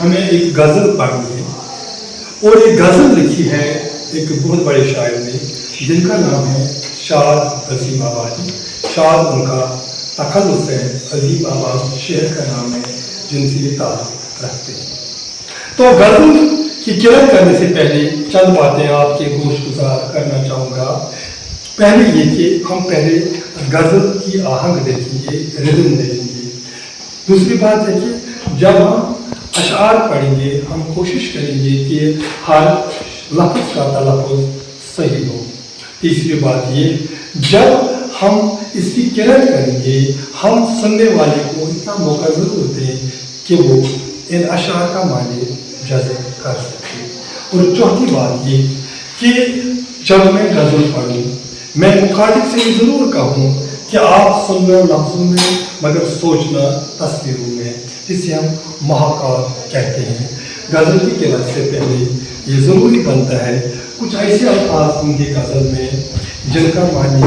हमें एक गज़ल पढ़नी है और ये गज़ल लिखी है एक बहुत बड़े शायर ने जिनका नाम है शाद अजीम आबादी। शाद उनका तखल्लुस है, अजीम आबाद शहर का नाम है जिनसे ये ताल्लुक़ रखते हैं। तो गज़ल की किरत करने से पहले चंद बातें आपके गोशगुजार करना चाहूँगा। पहले ये कि हम पहले गज़ल की आहंग देखेंगे, रिदम देखेंगे। दूसरी बात है कि जब हम अशार पढ़ेंगे हम कोशिश करेंगे कि हर लफ्ज़ का तलफ़्ज़ुज़ सही हो। तीसरी बात ये, जब हम इसकी किरत करेंगे हम सुनने वाले को इतना मौका ज़रूर दें कि वो इन अशार का माने जज़ब कर सके। और चौथी बात ये कि जब मैं गज़ल पढ़ूँ मैं मुखातिब से ये ज़रूर कहूँ कि आप सुनना लफ्ज़ों में मगर सोचना तस्वीरों में, जिसे हम महाकाव्य कहते हैं। गज़ल की किरत से पहले ये ज़रूरी बनता है कुछ ऐसे अल्फाज होंगे गज़ल में जिनका मानी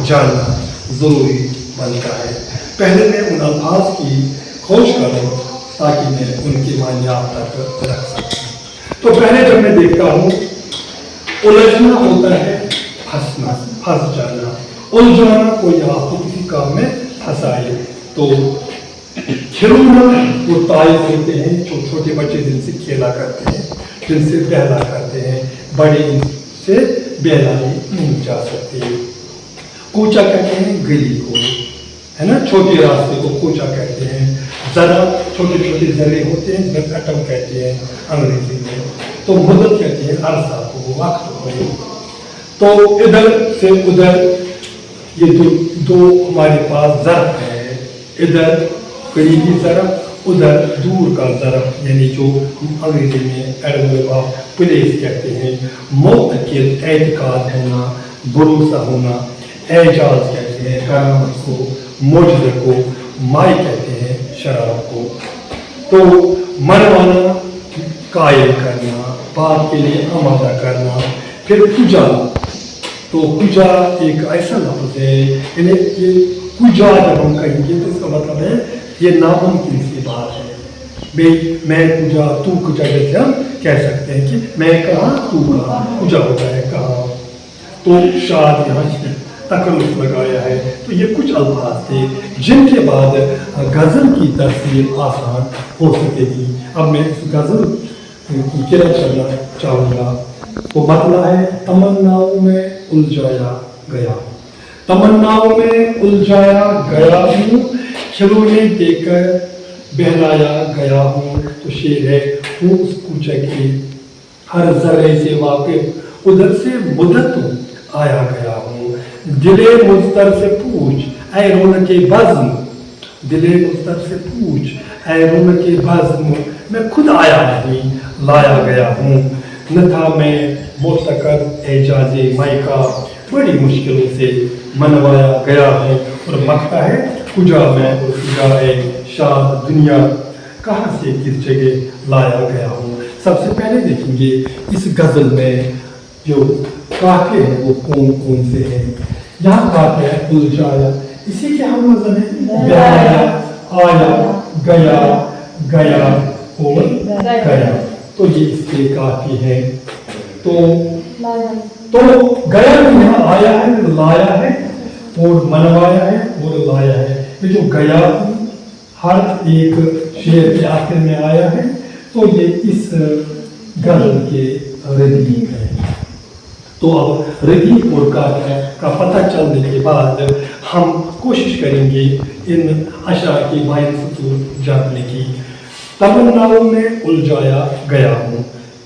जानना ज़रूरी बनता है। पहले मैं उन अल्फाज की खोज करूँ ताकि मैं उनके मानी आप तक रख सकूँ। तो पहले जब मैं देखता हूँ उलझना होता है फंसना, फंस जाना, उलझाना कोई आपको किसी काम में फंसाए। तो खिलौना वो ताइज होते हैं जो छोटे बच्चे जिनसे खेला करते हैं, जिनसे बहला करते हैं, बड़े इनसे बहलाए नहीं जा सकते। कूचा कहते हैं गली को, है ना, छोटे रास्ते को कूचा कहते हैं। ज़रा छोटे छोटे ज़रे होते हैं जिन्हें एटम कहते हैं अंग्रेजी में। तो मुद्दत कहते हैं अरसा को, वक्त को। तो इधर से उधर ये दो हमारे पास ज़रफ़ है, इधर करीबी ज़रफ़, उधर दूर का ज़रफ़, यानी जो अंग्रेजी में एडवर्ब ऑफ प्लेस कहते हैं। मुतकिल एतकाद होना, भरोसा होना, एजाज कहते हैं करामत को, मोजज़े को, माई कहते हैं शराब को। तो मनवाना कायल करना, बात के लिए आमादा करना। फिर कुजा, तो कुजा एक ऐसा लफ्ज़ है, यानी ये कुजा जब हम कहेंगे तो इसका मतलब है ये नामुमकिन सी बात है। भाई मैं कुजा तू कुजा, जैसे हम कह सकते हैं कि मैं कहाँ तू कहाँ, कुजा होता है कहाँ। तो शाद यहाँ तकल्लुफ़ लगाया है। तो ये कुछ अल्फाज थे जिनके बाद गज़ल की तफसीर आसान हो सकेगी। अब मैं इस गज़ल की किरत करना चाहूँगा। वो मतला है तमन्नाओं में उलझाया गया, तमन्नाओं में उलझाया गया हूँ, खिलौने देकर बहलाया गया हूँ। तो शेर है, हूँ उस कूचे के हर ज़रे से वाकिफ, उधर से मुद्दत आया गया हूँ। दिले मुज़्तर से पूछ ऐ रौनके बज़्म, दिले मुज़्तर से पूछ ऐ रौनके बज़्म, मैं खुद आया नहीं लाया गया हूँ। न था मैं मोतकद एजाज़े मायका, बड़ी मुश्किलों से मनवाया गया है। और मकता है कुजा मैं और कुजा है शाद दुनिया, कहाँ से किस जगह लाया गया हूँ। सबसे पहले देखेंगे इस गज़ल में जो काफ़े हैं वो कौन कौन से हैं। यहाँ काफ़े है उलझाया, इसी के हम वज़न है बहलाया, आया, गया, गया और गया। तो ये इसके काफ़ी है। तो गया भी यहाँ आया है, लाया है और मनवाया है और लाया है। ये जो गया हर एक शेर के आखिर में आया है तो ये इस गज़ल के रदीफ है। तो अब रदीफ और काफ़िया का पता चलने के बाद हम कोशिश करेंगे इन अशआर की बाइन फतूर जानने की। तमन्नाओं में उलझाया गया हूँ,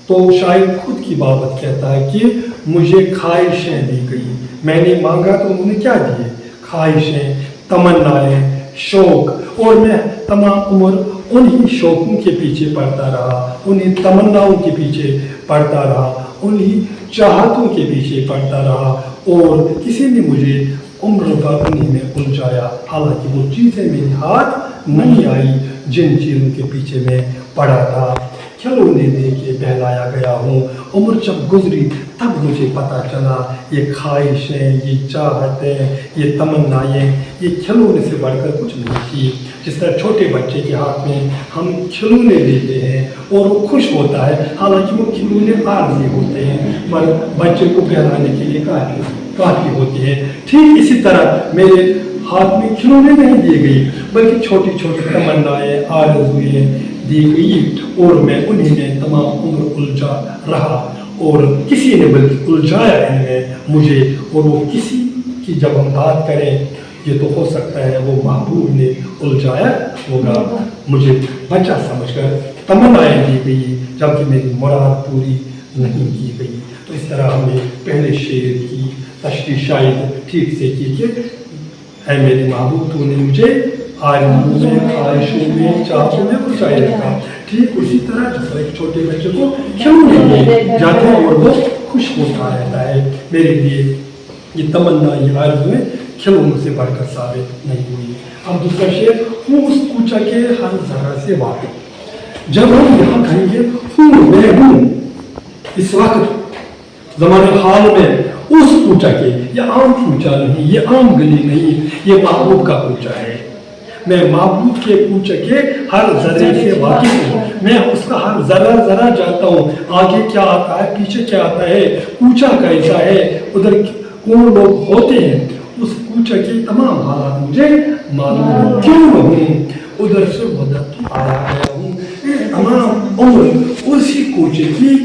तो शायद खुद की बाबत कहता है कि मुझे ख्वाहिशें दी गई, मैंने मांगा तो उन्होंने क्या दिए, ख्वाहिशें, तमन्नाएं, शौक़, और मैं तमाम उम्र उन्हीं शौक़ों के पीछे पड़ता रहा, उन्हीं तमन्नाओं के पीछे पड़ता रहा, उन्हीं चाहतों के पीछे पड़ता रहा और किसी ने मुझे उम्र भर उन्हीं में उलझाया। हालांकि वो चीज़ें मेरे हाथ नहीं आई जिन चीज़ों के पीछे मैं पड़ा था। खिलौने दे के बहलाया गया हूँ, उम्र जब गुजरी तब मुझे पता चला ये ख्वाहिशें, ये चाहतें, ये तमन्नाएं, ये खिलौने से बढ़कर कुछ नहीं थी। जिस तरह छोटे बच्चे के हाथ में हम खिलौने देते हैं और वो खुश होता है, हालांकि वो खिलौने आर्जी होते हैं मगर बच्चे को पहनाने के लिए काफ़ी होते हैं। ठीक इसी तरह मेरे हाथ में खिलौने नहीं दिए गए बल्कि छोटी छोटी तमन्नाएं आरज़ुएं दी गई और मैं उन्हीं में तमाम उम्र उलझा रहा और किसी ने बल्कि उलझाया इनमें मुझे। और वो किसी की जब हम बात करें ये तो हो सकता है वो महबूब ने उलझाया होगा, मुझे बच्चा समझकर तमन्नाएं दी गई जबकि मेरी मुराद पूरी नहीं की गई। तो इस तरह हमने पहले शेर की तशरीह शायद ठीक से की कि है मेरे महबूब तूने मुझे आरज़ू में ख्वाहिशों में चाहतों में पहुँचाए रखा। ठीक उसी तरह जैसे एक छोटे बच्चे को खिलौने दिए जाते हैं और वो खुश होता रहता है। मेरे लिए ये तमन्ना ये आरज़ुएं खिलौनों से बढ़कर साबित नहीं हुई। अब दूसरा शेर, हूँ उस कूचा के हर जरा से वाकिफ। जब हम यहाँ कहेंगे हूँ मैं हूँ इस वक्त ज़माने हाल में उस कूचा के, ये आम कूचा नहीं, ये आम गली नहीं, ये महबूब का कूचा है। मैं महबूब के कूचे के हर जर्रे से वाकिफ हूँ, मैं उसका हर जरा जरा जानता हूँ, आगे क्या आता है पीछे क्या आता है, कूचा कैसा है, उधर कौन लोग होते हैं, उस कूचे के तमाम हालात मुझे मालूम क्यों हूँ, उधर से उधर आया गया हूँ। तमाम उम्र उसी कूचे की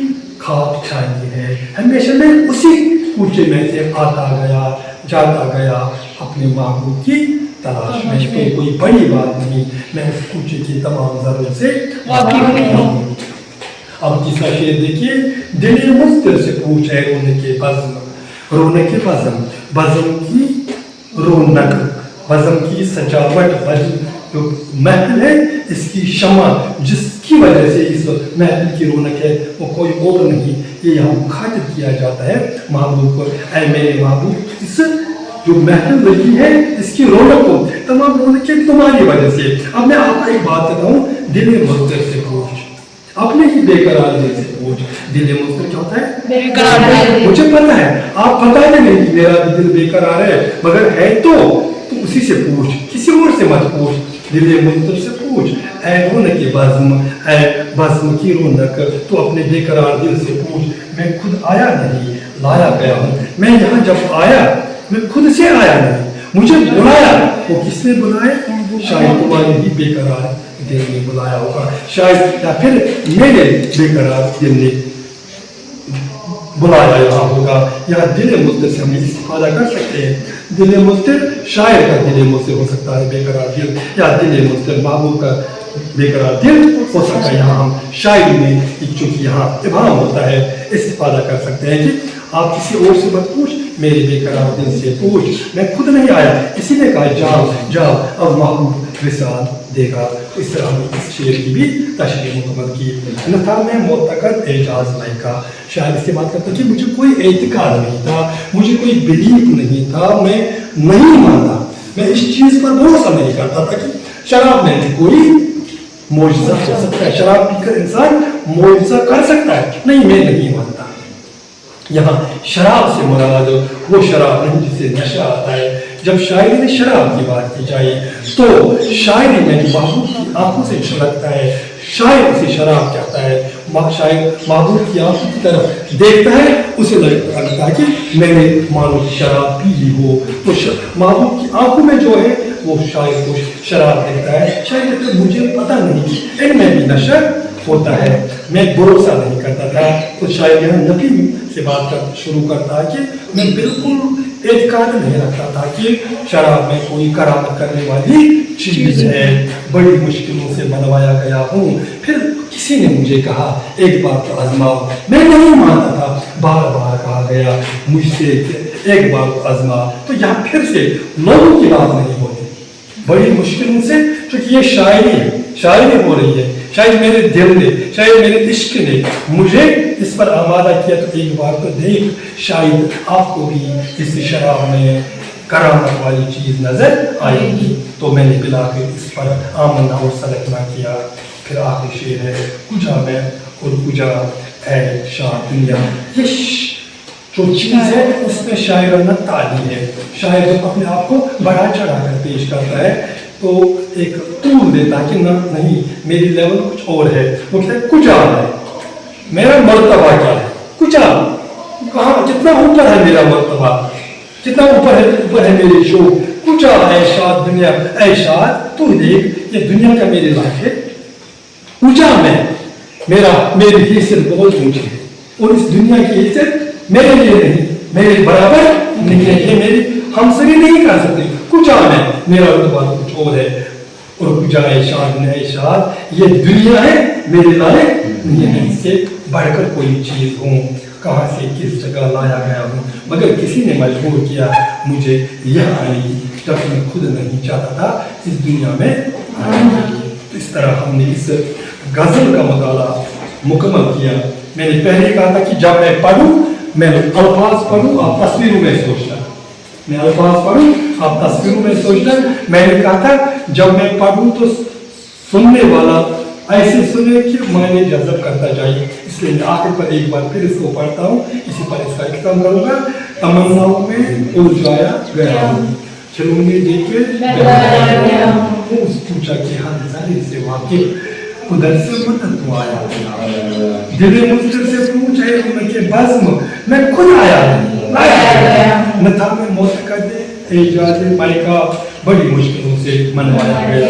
खाक छाई है, हमेशा मैं उसी कूचे में से आता गया जाता गया अपने महबूब की तलाश में। तो कोई बड़ी बात नहीं, मैं उस कूचे की तमाम जरूरत से वाकिफ हूँ। अब तीसरा शेर देखिए, दिल मुस्तिर से पूछ है रोने के बज़्म, रोने के बज़्म, बज़्म की रौनक, बज़्म की सजावट, जो महफिल है इसकी शमा जिसकी वजह से इस महफिल की रौनक है वो कोई और नहीं, ये यहाँ मुखातिब किया जाता है महबूब को। ऐ मेरे महबूब, इस जो महफिल लगी है इसकी रौनक को, तमाम रौनकें तुम्हारी वजह से। अब मैं आपको एक बात बताऊँ, दिल मुस्तिर से पूछ, अपने ही बेकरार दिल से पूछ। दिल मुस्तिर क्या होता है? बेकरार। मुझे पता है, आप पता नहीं कि मेरा भी दिल बेकरार है, मगर है तो उसी से पूछ, किसी और से मत पूछ, दिल मुस्तिर से पूछ। ऐ रौनक के बज़्म, ऐ बज़्म की रौनक, तो अपने बेकरार दिल से पूछ। मैं खुद आया नहीं, लाया गया हूँ। मैं यहाँ जब आया मैं खुद से आया नहीं, मुझे बुलाया। वो किसने बुलाया? शायद तुम्हारे ही बेकरार दिल ने बुलाया होगा, शायद या फिर मेरे बेकरार दिल ने बुलाया यहाँ होगा। या दिल मुस्तिर से हम इस्तेफादा कर सकते हैं। दिल मुस्तिर शायर का दिल मुस्तिर हो सकता है बेकरार दिल, या दिल मुस्तिर महबूब का बेकरार दिल हो सकता है। यहाँ हम शायरी में चूंकि यहाँ इबाम होता है इस्तेफादा कर सकते हैं कि आप किसी और से मत पूछ, मेरे बेकरार दिल से पूछ। मैं खुद नहीं आया, इसीलिए कहा जाओ जाओ अब महबूब विसाल देगा। इस तरह हमने इस शेर की भी तशरीह मुकम्मल की। अन्यथा मैं मोतकद एजाज नहीं का शायद इससे बात करता कि मुझे कोई एतकाद नहीं था, मुझे कोई बिलीव नहीं था, मैं नहीं मानता, मैं इस चीज़ पर भरोसा नहीं करता था कि शराब में भी कोई मोजज़ा हो सकता है, शराब पीकर इंसान मोजज़ा कर सकता है। नहीं, मैं नहीं मानता। यहाँ शराब से मुराद वो शराब नहीं जिससे नशा आता है। जब शायरी में शराब की बात की जाए तो शायरी में महबूब की आंखों से छलकता है, शायर उसे शराब कहता है। शायर महबूब की आंखों की तरफ देखता है, उसे लगता है कि मैंने मानो शराब पी ली हो। तो महबूब की आंखों में जो है वो शायर को शराब देखता है। शायर कहता है मुझे पता नहीं इनमें भी नशा होता है, मैं भरोसा नहीं करता था। तो शायद यहाँ नबी से बात कर शुरू करता है कि मैं बिल्कुल एतकाद नहीं रखता था कि शराब में कोई करामत करने वाली चीज़ है, बड़ी मुश्किलों से बनवाया गया हूँ। फिर किसी ने मुझे कहा एक बार तो आजमाओ, मैं नहीं मानता था, बार बार कहा गया मुझसे एक बार तो आजमा। तो यहाँ फिर से लोगों की बात नहीं होती, बड़ी मुश्किलों से, क्योंकि ये शायरी है, शायरी हो रही है। शायद मेरे दिल ने, शायद मेरे इश्क ने मुझे इस पर आमादा किया। तो एक बार तो देख, शायद आपको भी इस शराब में करामत वाली चीज़ नजर आएगी। तो मैंने बिला के इस पर आमना और सलकना किया। फिर आखिरी शेर है, कुजा में और कुजा है शाह दुनिया। ये जो चीज़ है इसमें शायराना ताली है। शायर अपने आप को बढ़ा चढ़ा कर पेश करता है तो एक तूल देता कि ना नहीं मेरी लेवल कुछ और है, वो कहता है कुचा है, मेरा मर्तबा क्या है, कुचा कहाँ, कितना ऊपर है मेरा मर्तबा, कितना ऊपर है मेरे शौक, कुचा ऐशाद दुनिया, ऐशाद तू देख ये दुनिया का मेरे लायक है, ऊंचा मैं, मेरी हैसियत बहुत ऊंची है और इस दुनिया की हैसियत मेरे लिए नहीं, मेरे बराबर नहीं है, ये मेरी हमसरी नहीं कर सकती, कुछ है मेरा रुतबा कुछ और है और कुछ ऐशाद ये दुनिया है मेरे लायक नहीं है, इससे बढ़कर कोई चीज हूँ, कहाँ से किस जगह लाया गया हूँ, मगर किसी ने मजबूर किया मुझे यह आने की, जब मैं खुद नहीं चाहता था इस दुनिया में आने की। इस तरह हमने इस गजल का मुताला मुकम्मल किया। मैंने पहले कहा था कि जब मैं पढ़ूं मैं अल्फाज पढ़ूं आप तस्वीरों में सोचना, मैं अल्फाज पढ़ूं आप तस्वीरों में सोचना। मैंने कहा था जब मैं पढ़ूं तो सुनने वाला ऐसे सुने कि मायने जज़ब करता जाए, इसलिए मैं आखिर पर एक बार फिर इसको पढ़ता हूँ, इसी पर इसका इख्तिताम करूँगा। तमन्नाओं में उलझाया गया हूँ, खिलौने देखे पूछा कि हाल से वाकिफ उधर से मदद तो आया, दिल मुझसे से पूछे उनके बज़्म मैं खुद आया न था मैं मौत का दे एजाज़े मालिका बड़ी मुश्किलों से मनवाया गया,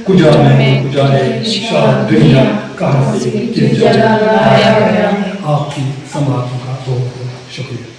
कुजा में कुजा है शाह दुनिया कहाँ से किस जगह आया गया। आपकी समात का बहुत बहुत शुक्रिया।